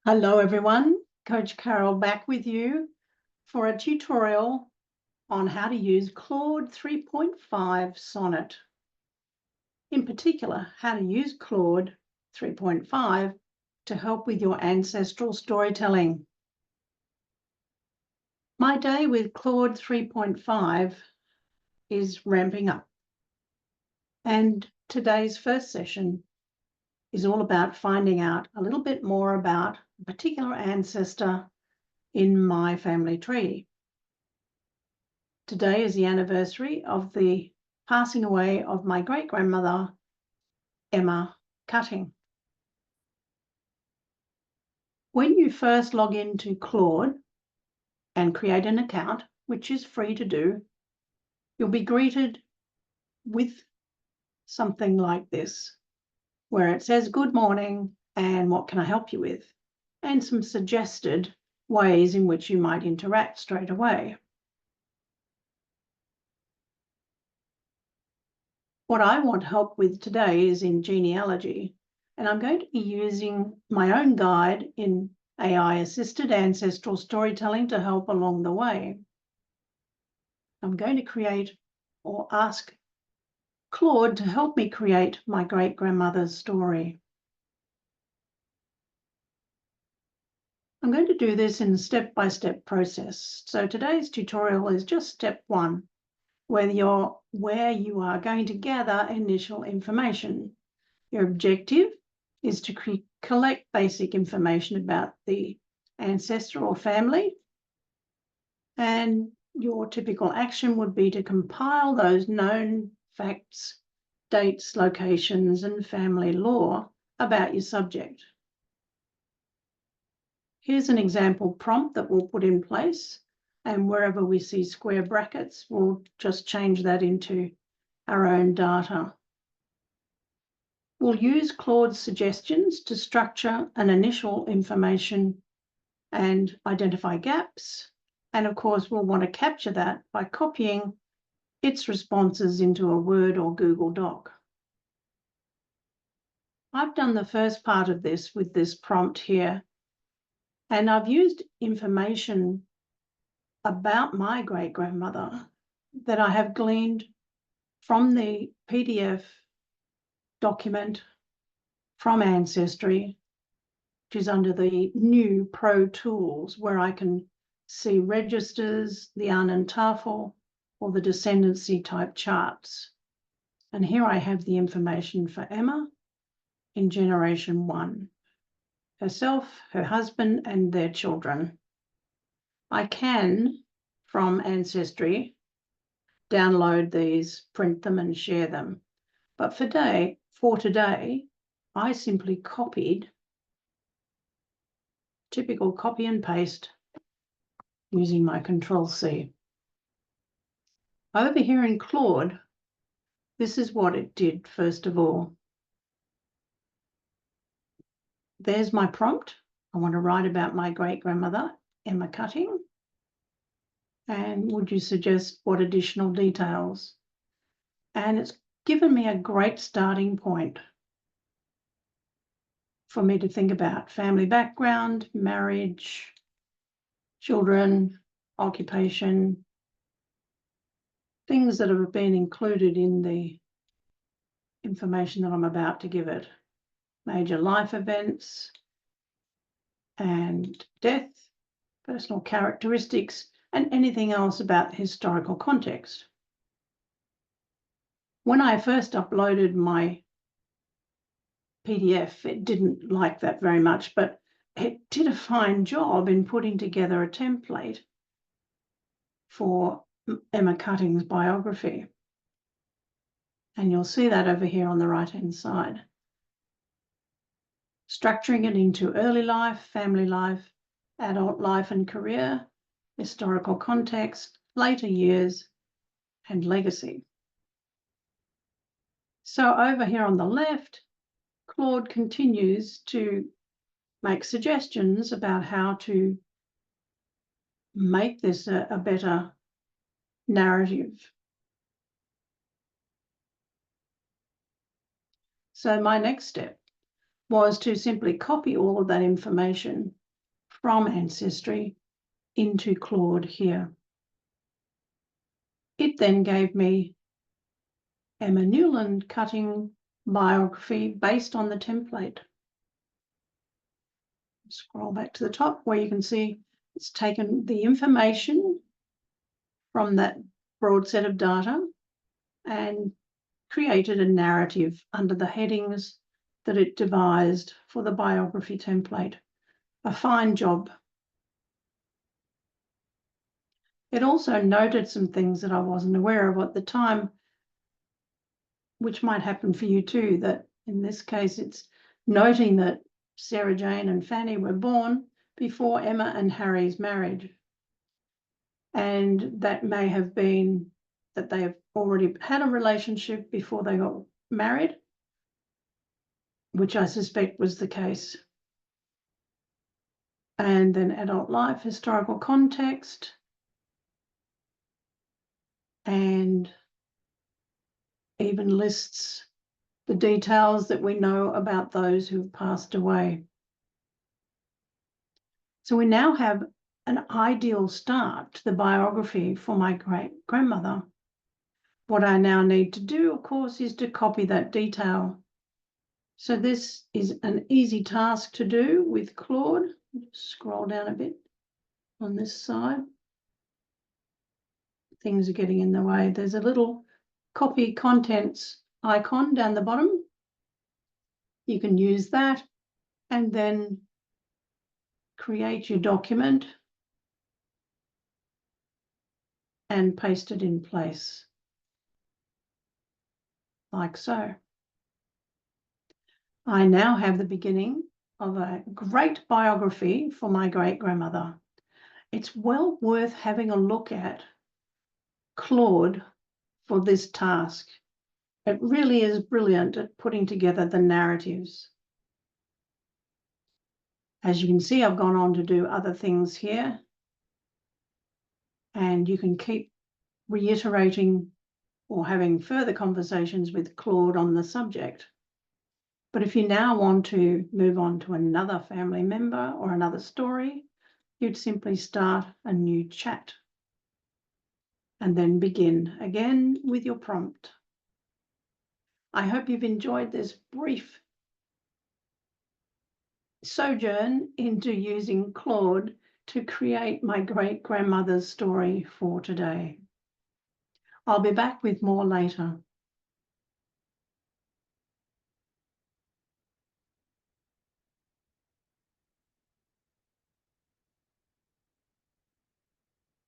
Hello everyone, Coach Carole back with you for a tutorial on how to use Claude 3.5 Sonnet. In particular, how to use Claude 3.5 to help with your ancestral storytelling. My day with Claude 3.5 is ramping up, and today's first session is all about finding out a little bit more about a particular ancestor in my family tree. Today is the anniversary of the passing away of my great-grandmother, Emma Cutting. When you first log into Claude and create an account, which is free to do, you'll be greeted with something like this, where it says, "Good morning, and what can I help you with?" and some suggested ways in which you might interact straight away. What I want help with today is in genealogy, and I'm going to be using my own guide in AI-assisted ancestral storytelling to help along the way. I'm going to create or ask Claude to help me create my great-grandmother's story. I'm going to do this in a step-by-step process. So today's tutorial is just step one, where you are going to gather initial information. Your objective is to collect basic information about the ancestral family, and your typical action would be to compile those known facts, dates, locations, and family lore about your subject. Here's an example prompt that we'll put in place, and wherever we see square brackets, we'll just change that into our own data. We'll use Claude's suggestions to structure an initial information and identify gaps. And of course, we'll want to capture that by copying its responses into a Word or Google Doc. I've done the first part of this with this prompt here, and I've used information about my great-grandmother that I have gleaned from the PDF document from Ancestry, which is under the new Pro Tools, where I can see registers, the Arnhem-Tafel, or the descendancy type charts. And here I have the information for Emma in generation 1, herself, her husband, and their children. I can, from Ancestry, download these, print them, and share them. But for today, I simply copied, typical copy and paste, using my Control-C. Over here in Claude, this is what it did first of all. There's my prompt. I want to write about my great-grandmother, Emma Cutting. And would you suggest what additional details? And it's given me a great starting point for me to think about: family background, marriage, children, occupation, things that have been included in the information that I'm about to give it. Major life events and death, personal characteristics, and anything else about historical context. When I first uploaded my PDF, it didn't like that very much, but it did a fine job in putting together a template for Emma Cutting's biography. And you'll see that over here on the right-hand side. Structuring it into early life, family life, adult life and career, historical context, later years, and legacy. So over here on the left, Claude continues to make suggestions about how to make this a better narrative. So my next step was to simply copy all of that information from Ancestry into Claude here. It then gave me Emma Newland cutting biography based on the template. Scroll back to the top where you can see it's taken the information from that broad set of data and created a narrative under the headings that it devised for the biography template. A fine job. It also noted some things that I wasn't aware of at the time, which might happen for you too, that in this case, it's noting that Sarah Jane and Fanny were born before Emma and Harry's marriage. And that may have been that they have already had a relationship before they got married, which I suspect was the case. And then adult life, historical context, and even lists the details that we know about those who've passed away. So we now have an ideal start to the biography for my great-grandmother. What I now need to do, of course, is to copy that detail. So this is an easy task to do with Claude. Scroll down a bit on this side. Things are getting in the way. There's a little copy contents icon down the bottom. You can use that and then create your document and paste it in place, like so. I now have the beginning of a great biography for my great-grandmother. It's well worth having a look at Claude for this task. It really is brilliant at putting together the narratives. As you can see, I've gone on to do other things here, and you can keep reiterating or having further conversations with Claude on the subject. But if you now want to move on to another family member or another story, you'd simply start a new chat and then begin again with your prompt. I hope you've enjoyed this brief sojourn into using Claude to create my great-grandmother's story for today. I'll be back with more later.